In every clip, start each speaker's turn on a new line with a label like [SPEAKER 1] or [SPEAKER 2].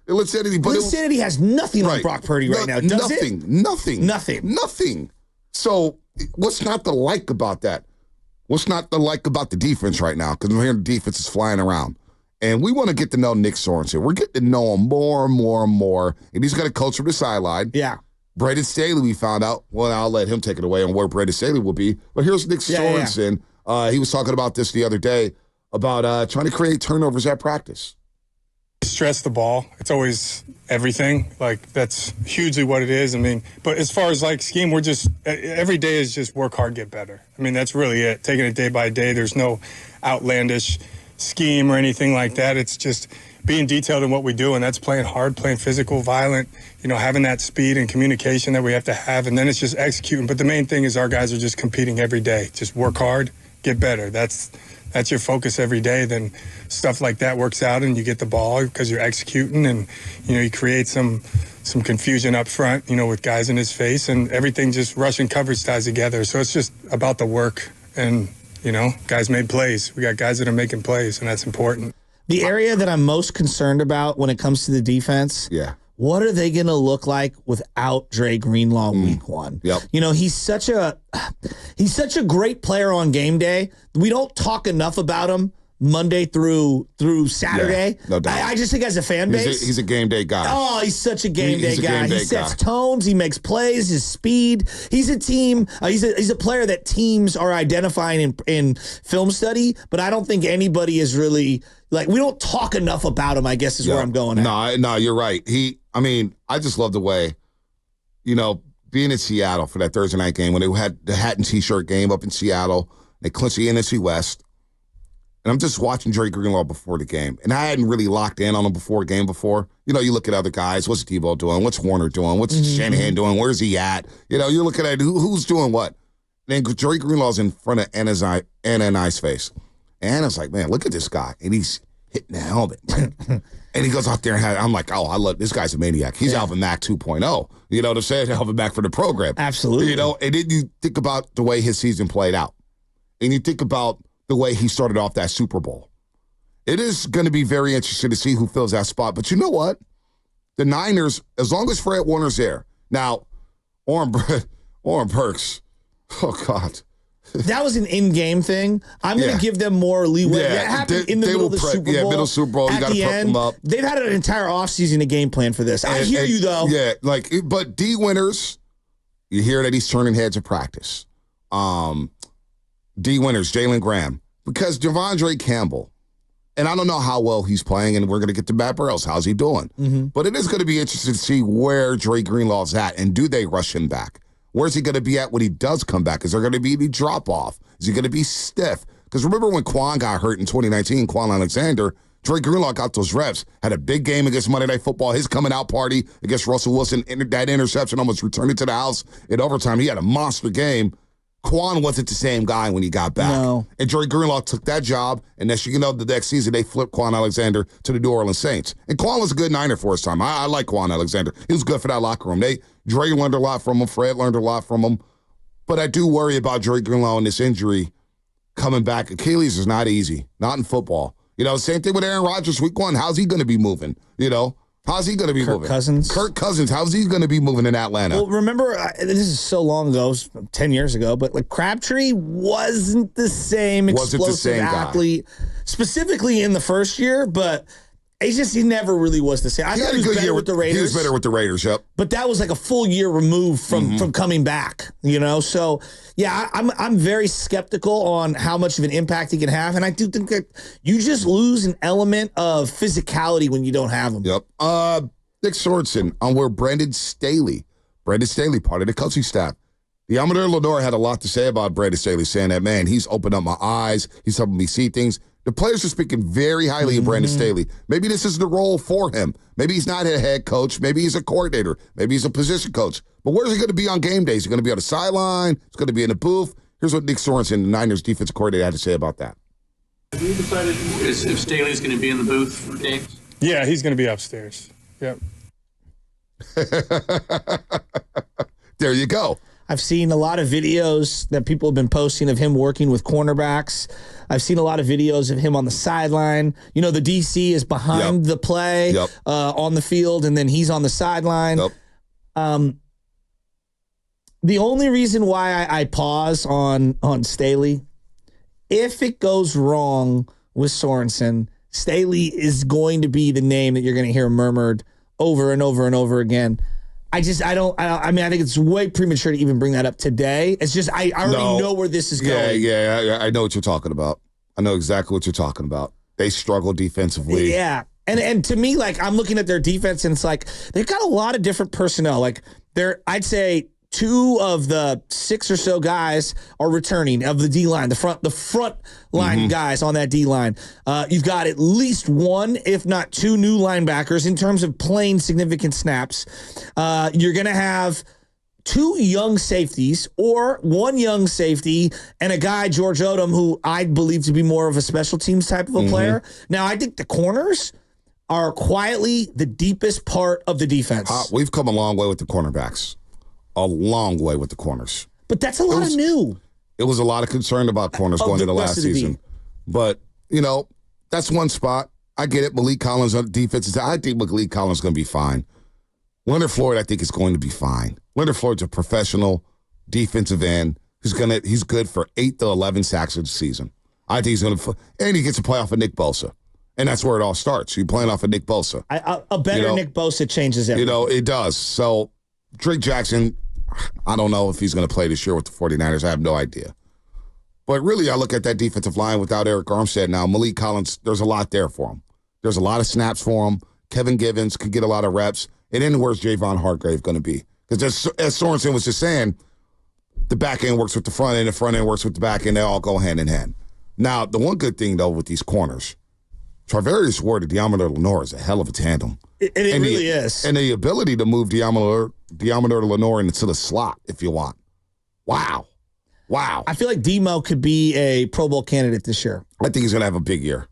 [SPEAKER 1] Linsanity, but
[SPEAKER 2] Linsanity has nothing on Brock Purdy right now, does it?
[SPEAKER 1] Nothing. So what's not to like about that? What's not to like about the defense right now? Because we're hearing the defense is flying around. And we want to get to know Nick Sorensen. We're getting to know him more and more and more. And he's got a coach from the sideline.
[SPEAKER 2] Yeah.
[SPEAKER 1] Brandon Staley, we found out. Well, I'll let him take it away on where Brandon Staley will be. But here's Nick Sorensen. Yeah. He was talking about this the other day, about trying to create turnovers at practice.
[SPEAKER 3] Stress the ball. It's always everything. Like, that's hugely what it is. I mean, but as far as, like, scheme, we're just – every day is just work hard, get better. I mean, that's really it. Taking it day by day. There's no outlandish scheme or anything like that. It's just being detailed in what we do, and that's playing hard, playing physical, violent, having that speed and communication that we have to have, and then it's just executing. But the main thing is our guys are just competing every day. Just work hard, get better. That's your focus every day. Then stuff like that works out, and you get the ball because you're executing, and you create some confusion up front, with guys in his face, and everything just rush and coverage ties together. So it's just about the work, and guys made plays. We got guys that are making plays, and that's important.
[SPEAKER 2] The area that I'm most concerned about when it comes to the defense, what are they going to look like without Dre Greenlaw week one?
[SPEAKER 1] Yep.
[SPEAKER 2] He's such a great player on game day. We don't talk enough about him Monday through Saturday.
[SPEAKER 1] Yeah, no doubt.
[SPEAKER 2] I just think as a fan base,
[SPEAKER 1] he's a game day guy.
[SPEAKER 2] Oh, he's such a game day guy. He sets tones. He makes plays. His speed. He's a team. He's a player that teams are identifying in film study. But I don't think anybody is really we don't talk enough about him. I guess is where I'm going at.
[SPEAKER 1] No, you're right. I just love the way, being in Seattle for that Thursday night game when they had the hat and T-shirt game up in Seattle. They clinched the NFC West. And I'm just watching Dre Greenlaw before the game. And I hadn't really locked in on him before. You look at other guys. What's Debo doing? What's Warner doing? What's Shanahan doing? Where's he at? You're looking at who's doing what. And then Dre Greenlaw's in front of Anna and I's face. And Anna's like, man, look at this guy. And he's hitting the helmet. And he goes out there and I'm like, oh, I love this guy's a maniac. He's Alvin Mack 2.0. You know what I'm saying? Alvin Mack for the program.
[SPEAKER 2] Absolutely.
[SPEAKER 1] And then you think about the way his season played out. And you think about the way he started off that Super Bowl. It is going to be very interesting to see who fills that spot. But you know what? The Niners, as long as Fred Warner's there. Now, Orrin Burks, oh, God.
[SPEAKER 2] That was an in-game thing. I'm going to give them more leeway.
[SPEAKER 1] Yeah,
[SPEAKER 2] that happened in the middle of the Super Bowl.
[SPEAKER 1] Yeah, middle Super Bowl. You got to prep them up.
[SPEAKER 2] They've had an entire offseason to game plan for this. I hear you, though.
[SPEAKER 1] Yeah, but D. Winters, you hear that he's turning heads at practice. D. Winters, Jalen Graham, because Devondre Campbell, and I don't know how well he's playing, and we're going to get to Matt Burrows. How's he doing? But it is going to be interesting to see where Dre Greenlaw's at, and do they rush him back? Where's he going to be at when he does come back? Is there going to be any drop-off? Is he going to be stiff? Because remember when Quan got hurt in 2019, Quan Alexander, Dre Greenlaw got those reps, had a big game against Monday Night Football, his coming-out party against Russell Wilson, that interception almost returned it to the house in overtime. He had a monster game. Quan wasn't the same guy when he got back.
[SPEAKER 2] No.
[SPEAKER 1] And Dre Greenlaw took that job, and the next season they flipped Quan Alexander to the New Orleans Saints. And Quan was a good Niner for his time. I like Quan Alexander. He was good for that locker room. Dre learned a lot from him. Fred learned a lot from him. But I do worry about Dre Greenlaw and this injury coming back. Achilles is not easy. Not in football. Same thing with Aaron Rodgers week one. How's he going to be moving? How's he going to be moving? Kirk Cousins, how's he going to be moving in Atlanta?
[SPEAKER 2] Well, remember, this is so long ago, 10 years ago, but Crabtree wasn't the same explosive athlete, specifically in the first year, but he never really was the same. I thought he was better with the Raiders.
[SPEAKER 1] He was better with the Raiders, yep.
[SPEAKER 2] But that was like a full year removed from coming back, So, yeah, I'm very skeptical on how much of an impact he can have. And I do think that you just lose an element of physicality when you don't have him.
[SPEAKER 1] Yep. Nick Sorensen on where Brandon Staley, part of the coaching staff. The Amador Lenore had a lot to say about Brandon Staley, saying that, man, he's opened up my eyes. He's helping me see things. The players are speaking very highly of Brandon Staley. Maybe this is the role for him. Maybe he's not a head coach. Maybe he's a coordinator. Maybe he's a position coach. But where's he going to be on game days? He's going to be on the sideline. He's going to be in the booth. Here's what Nick Sorensen, the Niners defensive coordinator, had to say about that.
[SPEAKER 4] Have you decided if Staley's going to be in the booth for games?
[SPEAKER 3] Yeah, he's going to be upstairs. Yep.
[SPEAKER 1] There you go.
[SPEAKER 2] I've seen a lot of videos that people have been posting of him working with cornerbacks. I've seen a lot of videos of him on the sideline. You know, the DC is behind the play on the field, and then he's on the sideline. The only reason why I pause on Staley, if it goes wrong with Sorensen, Staley is going to be the name that you're going to hear murmured over and over and over again. I think it's way premature to even bring that up today. It's just, I already know where this is going.
[SPEAKER 1] Yeah, I know what you're talking about. I know exactly what you're talking about. They struggle defensively.
[SPEAKER 2] Yeah. And to me, like, I'm looking at their defense, and it's like, they've got a lot of different personnel. Like, I'd say 2 of the 6 or so guys are returning of the D-line, the front line guys on that D-line. You've got at least 1, if not 2 new linebackers in terms of playing significant snaps. You're going to have 2 young safeties, or 1 young safety and a guy, George Odom, who I believe to be more of a special teams type of a player. Now, I think the corners are quietly the deepest part of the defense.
[SPEAKER 1] We've come a long way with the cornerbacks. A long way with the corners.
[SPEAKER 2] But that's a lot of new.
[SPEAKER 1] It was a lot of concern about corners going into last season. But, that's one spot. I get it. Malik Collins on defense. I think Malik Collins is going to be fine. Leonard Floyd, I think, is going to be fine. Leonard Floyd's a professional defensive end who's good for 8 to 11 sacks of the season. I think he's going to, and he gets to play off of Nick Bosa. And that's where it all starts. You're playing off of Nick Bosa.
[SPEAKER 2] A better Nick Bosa changes everything.
[SPEAKER 1] It does. So, Drake Jackson, I don't know if he's going to play this year with the 49ers. I have no idea. But really, I look at that defensive line without Eric Armstead now. Malik Collins, there's a lot there for him. There's a lot of snaps for him. Kevin Givens could get a lot of reps. And then where's Javon Hargrave going to be? Because as Sorensen was just saying, the back end works with the front end, the front end works with the back end. They all go hand in hand. Now, the one good thing, though, with these corners, Travarius Ward and Diamondo Lenore is a hell of a tandem.
[SPEAKER 2] It really is.
[SPEAKER 1] And the ability to move Diamondo Lenore into the slot if you want. Wow.
[SPEAKER 2] I feel like Demo could be a Pro Bowl candidate this year.
[SPEAKER 1] I think he's going to have a big year.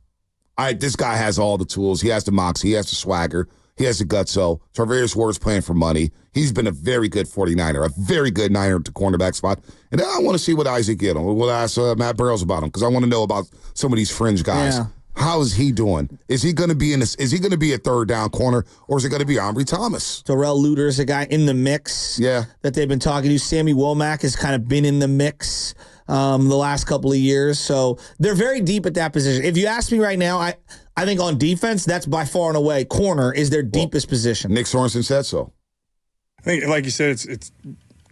[SPEAKER 1] This guy has all the tools. He has the moxie. He has the swagger. He has the gutso. Travarius Ward's playing for money. He's been a very good 49er, a very good Niner at the cornerback spot. And then I want to see what Isaac get on. We'll ask Matt Burrows about him because I want to know about some of these fringe guys. Yeah. How is he doing? Is he going to be Is he going to be a third down corner, or is it going to be Ambry Thomas?
[SPEAKER 2] Terrell Luter is a guy in the mix.
[SPEAKER 1] Yeah,
[SPEAKER 2] that they've been talking to. Sammy Womack has kind of been in the mix the last couple of years. So they're very deep at that position. If you ask me right now, I think on defense, that's by far and away corner is their deepest position.
[SPEAKER 1] Nick Sorensen said so.
[SPEAKER 3] I think, like you said, it's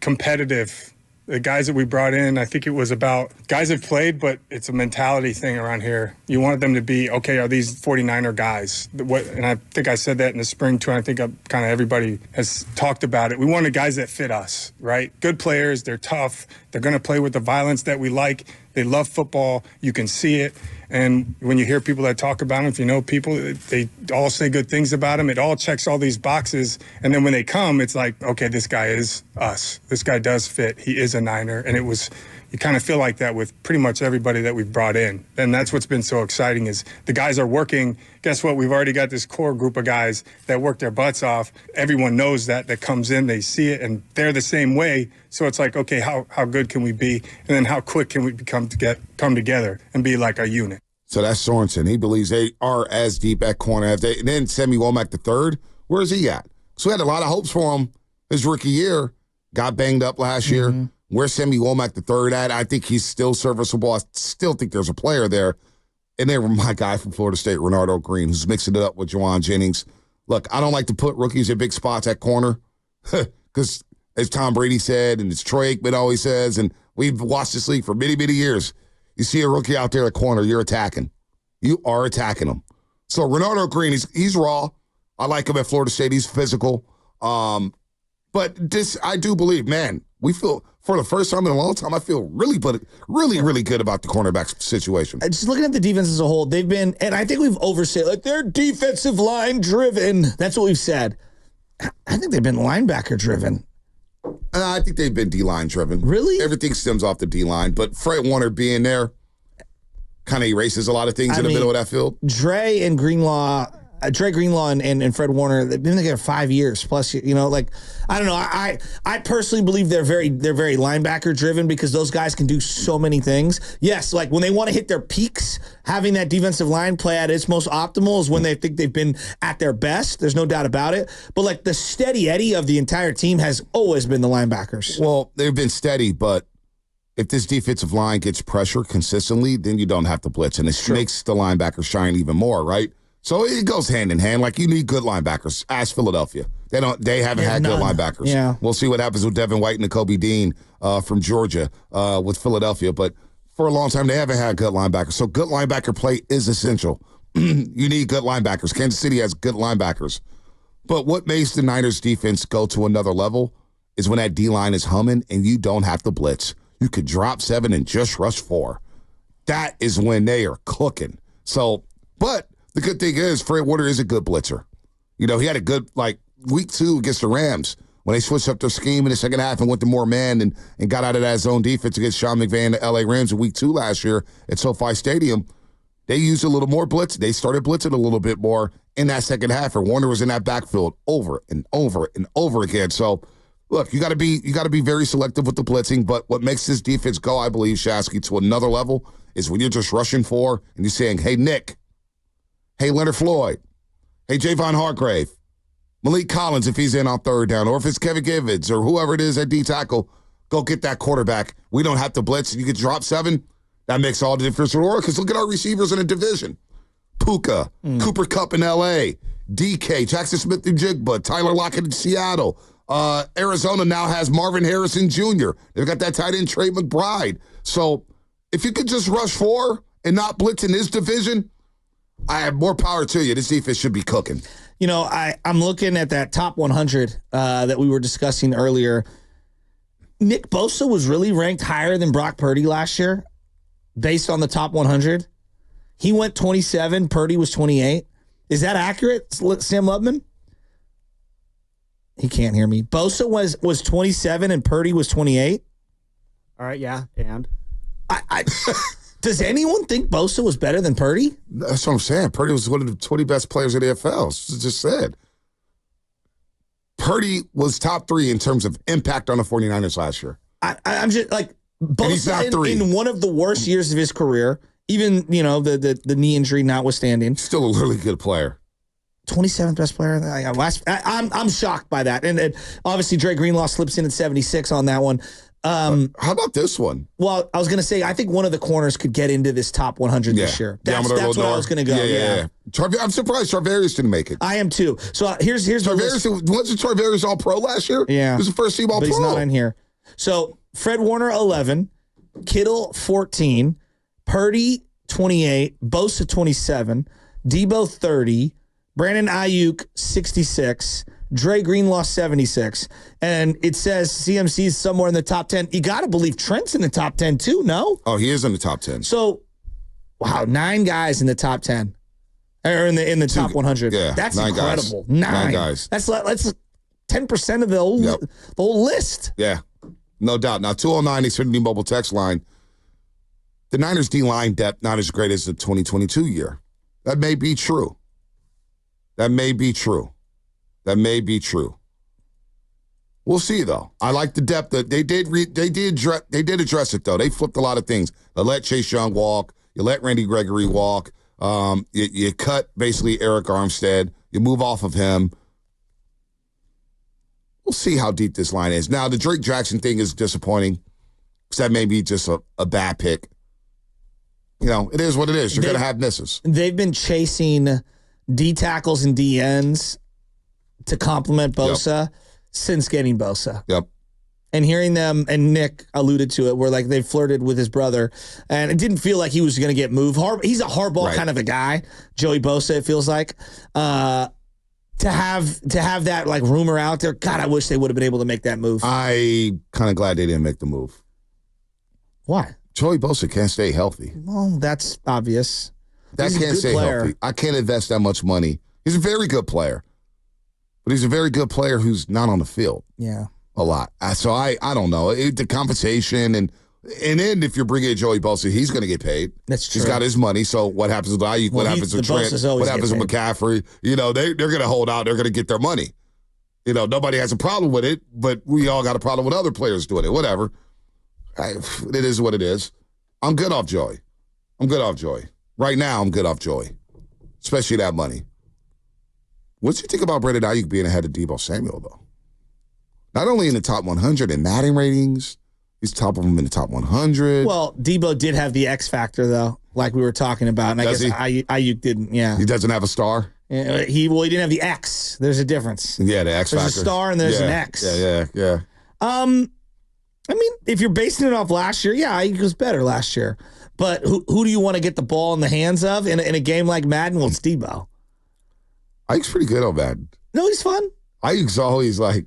[SPEAKER 3] competitive. The guys that we brought in, I think it was about guys have played, but it's a mentality thing around here. You wanted them to be, okay, are these 49er guys? And I think I said that in the spring, too. And I think kind of everybody has talked about it. We wanted guys that fit us, right? Good players. They're tough. They're going to play with the violence that we like. They love football. You can see it. And when you hear people that talk about them, if you know people, they all say good things about them. It all checks all these boxes. And then when they come, it's like, okay, this guy is us. This guy does fit. He is a Niner. And you kind of feel like that with pretty much everybody that we've brought in. And that's what's been so exciting is the guys are working. Guess what? We've already got this core group of guys that work their butts off. Everyone knows that comes in, they see it, and they're the same way. So it's like, okay, how good can we be? And then how quick can we come together and be like a unit?
[SPEAKER 1] So that's Sorensen. He believes they are as deep at corner as they. And then Sammy Womack III, where is he at? So we had a lot of hopes for him his rookie year. Got banged up last year. Where's Sammy Womack III at? I think he's still serviceable. I still think there's a player there. And then my guy from Florida State, Renardo Green, who's mixing it up with Juwan Jennings. Look, I don't like to put rookies in big spots at corner because, as Tom Brady said, and as Troy Aikman always says, and we've watched this league for many, many years, you see a rookie out there at corner, you're attacking. You are attacking him. So Renardo Green, he's raw. I like him at Florida State. He's physical. But this, I do believe, man, we feel, for the first time in a long time, I feel really good about the cornerback situation.
[SPEAKER 2] Just looking at the defense as a whole, they've been, and I think we've oversaid, like, they're defensive line driven. That's what we've said. I think they've been linebacker driven.
[SPEAKER 1] I think they've been D-line driven.
[SPEAKER 2] Really?
[SPEAKER 1] Everything stems off the D-line, but Fred Warner being there kind of erases a lot of things in the middle of that field.
[SPEAKER 2] Dre and Greenlaw Dre Greenlaw and Fred Warner, they've been together 5 years plus. You know, like I don't know. I personally believe they're very linebacker driven because those guys can do so many things. Yes, like when they want to hit their peaks, having that defensive line play at its most optimal is when they think they've been at their best. There's no doubt about it. But like the steady Eddie of the entire team has always been the linebackers.
[SPEAKER 1] Well, they've been steady, but if this defensive line gets pressure consistently, then you don't have to blitz, and it makes the linebackers shine even more, right? So it goes hand in hand. Like you need good linebackers. Ask Philadelphia; they haven't had good linebackers.
[SPEAKER 2] Yeah,
[SPEAKER 1] we'll see what happens with Devin White and Kobe Dean from Georgia with Philadelphia. But for a long time, they haven't had good linebackers. So good linebacker play is essential. You need good linebackers. Kansas City has good linebackers, but what makes the Niners defense go to another level is when that D line is humming and you don't have to blitz. You could drop 7 and just rush 4. That is when they are cooking. So, but the good thing is Fred Warner is a good blitzer. You know, he had a good, like, week 2 against the Rams when they switched up their scheme in the second half and went to more man and got out of that zone defense against Sean McVay and the L.A. Rams in week 2 last year at SoFi Stadium. They used a little more blitz. They started blitzing a little bit more in that second half, and Warner was in that backfield over and over and over again. So, look, you got to be very selective with the blitzing, but what makes this defense go, I believe, Shasky, to another level is when you're just rushing 4 and you're saying, hey, Nick, hey, Leonard Floyd, hey, Javon Hargrave, Malik Collins if he's in on third down, or if it's Kevin Givens or whoever it is at D tackle, go get that quarterback. We don't have to blitz. And you can drop 7. That makes all the difference in the world because look at our receivers in the division. Puka, Cooper Kupp in L.A., DK, Jackson Smith-Njigba, Tyler Lockett in Seattle. Arizona now has Marvin Harrison Jr. They've got that tight end Trey McBride. So if you could just rush 4 and not blitz in this division, I have more power to you. This defense should be cooking.
[SPEAKER 2] You know, I'm looking at that top 100 that we were discussing earlier. Nick Bosa was really ranked higher than Brock Purdy last year based on the top 100. He went 27. Purdy was 28. Is that accurate, Sam Lubman? He can't hear me. Bosa was 27 and Purdy was 28.
[SPEAKER 5] All right, yeah, and?
[SPEAKER 2] Does anyone think Bosa was better than Purdy?
[SPEAKER 1] That's what I'm saying. Purdy was one of the 20 best players in the NFL. Just said. Purdy was top 3 in terms of impact on the 49ers last year.
[SPEAKER 2] I'm just like Bosa in one of the worst years of his career, even, you know, the knee injury notwithstanding.
[SPEAKER 1] Still a really good player.
[SPEAKER 2] 27th best player. I'm shocked by that. And obviously Dre Greenlaw slips in at 76 on that one.
[SPEAKER 1] How about this one?
[SPEAKER 2] Well, I was going to say, I think one of the corners could get into this top 100 this year. That's where I was going to go. Yeah.
[SPEAKER 1] I'm surprised Charvarius didn't make it.
[SPEAKER 2] I am too. So here's
[SPEAKER 1] Charvarius. Wasn't Charvarius All-Pro last year?
[SPEAKER 2] Yeah.
[SPEAKER 1] He was the first team All-Pro.
[SPEAKER 2] But he's not in here. So Fred Warner, 11. Kittle, 14. Purdy, 28. Bosa, 27. Debo, 30. Brandon Ayuk, 66. Dre Greenlaw, 76. And it says CMC's somewhere in the top 10. You got to believe Trent's in the top 10 too, no?
[SPEAKER 1] Oh, he is in the top 10.
[SPEAKER 2] So, wow, 9 guys in the top 10. Or in the top 100.
[SPEAKER 1] Yeah,
[SPEAKER 2] that's
[SPEAKER 1] 9
[SPEAKER 2] incredible.
[SPEAKER 1] Guys. 9 guys.
[SPEAKER 2] That's 10% of the whole list.
[SPEAKER 1] Yeah, no doubt. Now, 209, Xfinity Mobile text line. The Niners D-line depth not as great as the 2022 year. That may be true. That may be true. We'll see, though. I like the depth that they did address it, though. They flipped a lot of things. They let Chase Young walk. You let Randy Gregory walk. You cut basically Eric Armstead. You move off of him. We'll see how deep this line is. Now, the Drake Jackson thing is disappointing because that may be just a bad pick. You know, it is what it is. You're going to have misses.
[SPEAKER 2] They've been chasing D tackles and D ends to complement Bosa since getting Bosa.
[SPEAKER 1] Yep.
[SPEAKER 2] And hearing them, and Nick alluded to it, where like they flirted with his brother, and it didn't feel like he was going to get moved. He's a hardball kind of a guy, Joey Bosa. It feels like to have that like rumor out there. God, I wish they would have been able to make that move.
[SPEAKER 1] I kind of glad they didn't make the move.
[SPEAKER 2] Why?
[SPEAKER 1] Joey Bosa can't stay healthy.
[SPEAKER 2] Well, that's obvious.
[SPEAKER 1] That can't stay healthy. I can't invest that much money. He's a very good player, but he's a very good player who's not on the field.
[SPEAKER 2] Yeah.
[SPEAKER 1] A lot. So I don't know. The compensation and And then if you're bringing in Joey Bosa, he's going to get paid.
[SPEAKER 2] That's true.
[SPEAKER 1] He's got his money. So what happens with Ayuk? What happens with Trent? What happens with McCaffrey? You know, they're going to hold out. They're going to get their money. You know, nobody has a problem with it, but we all got a problem with other players doing it. Whatever. It is what it is. I'm good off Joey. Right now, I'm good off Joey, especially that money. What do you think about Brandon Ayuk being ahead of Deebo Samuel, though? Not only in the top 100 in Madden ratings, he's top of them in the top 100.
[SPEAKER 2] Well, Deebo did have the X factor, though, like we were talking about. And I guess Ayuk didn't, yeah.
[SPEAKER 1] He doesn't have a star?
[SPEAKER 2] He didn't have the X. There's a difference.
[SPEAKER 1] Yeah, the X factor.
[SPEAKER 2] There's a star and there's an X.
[SPEAKER 1] Yeah.
[SPEAKER 2] I mean, if you're basing it off last year, yeah, Ayuk was better last year. But who do you want to get the ball in the hands of in a game like Madden? Well, it's Deebo.
[SPEAKER 1] Ayuk's pretty good on Madden.
[SPEAKER 2] No, he's fun.
[SPEAKER 1] Ayuk's always like,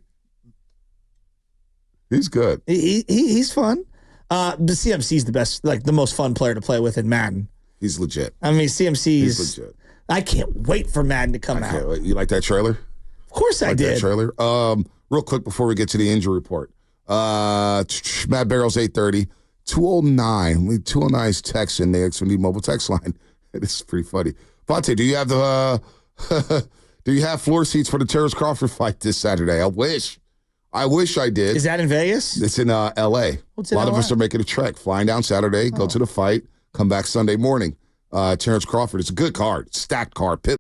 [SPEAKER 1] he's good.
[SPEAKER 2] He's fun. The CMC's the best, like the most fun player to play with in Madden.
[SPEAKER 1] He's legit.
[SPEAKER 2] I mean,
[SPEAKER 1] He's legit.
[SPEAKER 2] I can't wait for Madden to come out.
[SPEAKER 1] Wait. You like that trailer?
[SPEAKER 2] Of course I did.
[SPEAKER 1] That trailer. Real quick before we get to the injury report. Matt Barrows 830. 209. 209's text in there. It's from the mobile text line. It's pretty funny. Vontae, do you have do you have floor seats for the Terrence Crawford fight this Saturday? I wish I did.
[SPEAKER 2] Is that in Vegas?
[SPEAKER 1] It's in L.A. A lot of us are making a trek, flying down Saturday, go to the fight, come back Sunday morning. Terrence Crawford, it's a good card, stacked card.